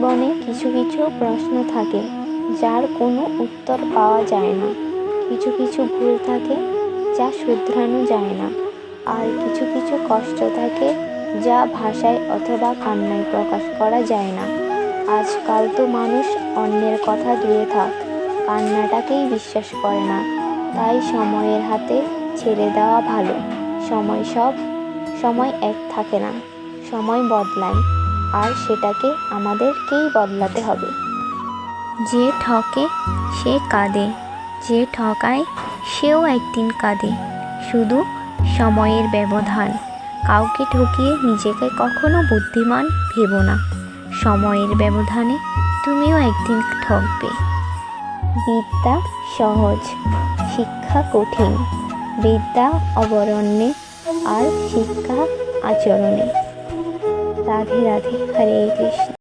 জীবনে কিছু কিছু প্রশ্ন থাকে যার কোনো উত্তর পাওয়া যায় না। কিছু কিছু ভুল থাকে যা শুধরানো যায় না। আর কিছু কিছু কষ্ট থাকে যা ভাষায় অথবা কান্নায় প্রকাশ করা যায় না। আজকাল তো মানুষ অন্যের কথা দূরে থাক, কান্নাটাকেই বিশ্বাস করে না। তাই সময়ের হাতে ছেড়ে দেওয়া ভালো। সময় এক থাকে না, সময় বদলায়, আর সেটাকে আমাদেরকেই বদলাতে হবে। যে ঠকে সে কাঁদে, যে ঠকায় সেও একদিন কাঁদে। শুধু সময়ের ব্যবধান। কাউকে ঠকিয়ে নিজেকে কখনো বুদ্ধিমান ভেবো না। সময়ের ব্যবধানে তুমিও একদিন ঠকবে। বিদ্যা সহজ, শিক্ষা কঠিন। বিদ্যা অবরণ্যে, আর শিক্ষা আচরণে। রাধে রাধে, হরে কৃষ্ণ।